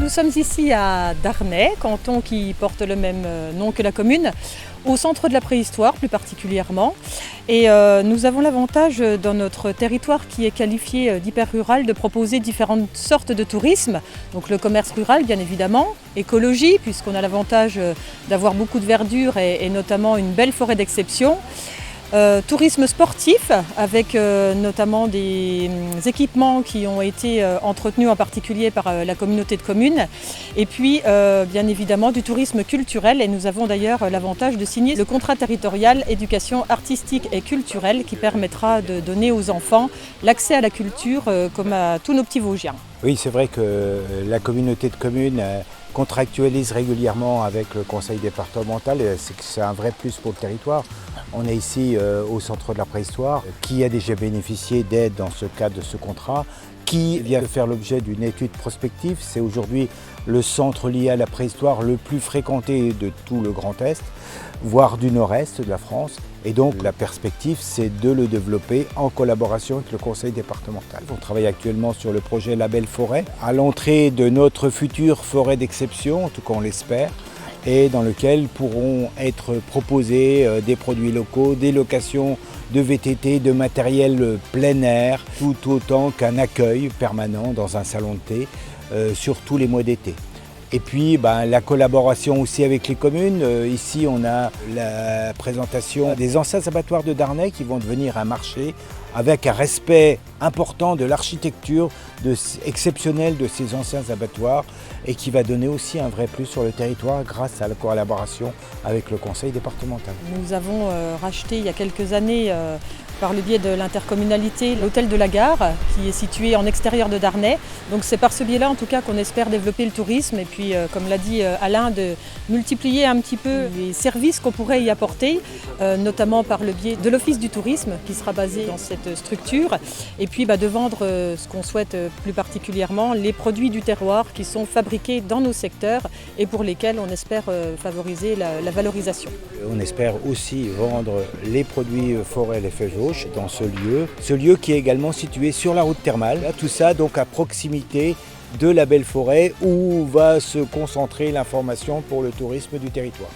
Nous sommes ici à Darney, canton qui porte le même nom que la commune, au centre de la préhistoire plus particulièrement. Et nous avons l'avantage dans notre territoire qui est qualifié d'hyper-rural de proposer différentes sortes de tourisme. Donc le commerce rural bien évidemment, écologie puisqu'on a l'avantage d'avoir beaucoup de verdure et notamment une belle forêt d'exception. Tourisme sportif avec notamment des équipements qui ont été entretenus en particulier par la communauté de communes et puis bien évidemment du tourisme culturel et nous avons d'ailleurs l'avantage de signer le contrat territorial éducation artistique et culturelle qui permettra de donner aux enfants l'accès à la culture comme à tous nos petits Vosgiens. Oui, c'est vrai que la communauté de communes contractualise régulièrement avec le conseil départemental et c'est un vrai plus pour le territoire. On est ici au centre de la préhistoire, qui a déjà bénéficié d'aide dans ce cadre de ce contrat, qui vient de faire l'objet d'une étude prospective. C'est aujourd'hui le centre lié à la préhistoire le plus fréquenté de tout le Grand Est, voire du Nord-Est de la France. Et donc la perspective, c'est de le développer en collaboration avec le conseil départemental. On travaille actuellement sur le projet Label Forêt, à l'entrée de notre future forêt d'exception, en tout cas on l'espère, et dans lequel pourront être proposés des produits locaux, des locations de VTT, de matériel plein air, tout autant qu'un accueil permanent dans un salon de thé sur tous les mois d'été. Et puis la collaboration aussi avec les communes. Ici on a la présentation des anciens abattoirs de Darney qui vont devenir un marché avec un respect important de l'architecture exceptionnelle de ces anciens abattoirs et qui va donner aussi un vrai plus sur le territoire grâce à la collaboration avec le conseil départemental. Nous avons racheté il y a quelques années par le biais de l'intercommunalité l'hôtel de la Gare qui est situé en extérieur de Darney. Donc c'est par ce biais-là en tout cas qu'on espère développer le tourisme et puis comme l'a dit Alain, de multiplier un petit peu les services qu'on pourrait y apporter, notamment par le biais de l'office du tourisme qui sera basé dans cette structure et puis de vendre ce qu'on souhaite plus particulièrement, les produits du terroir qui sont fabriqués dans nos secteurs et pour lesquels on espère favoriser la valorisation. On espère aussi vendre les produits forêt Les Feuilles Jauches dans ce lieu qui est également situé sur la route thermale. Tout ça donc à proximité de la belle forêt où va se concentrer l'information pour le tourisme du territoire.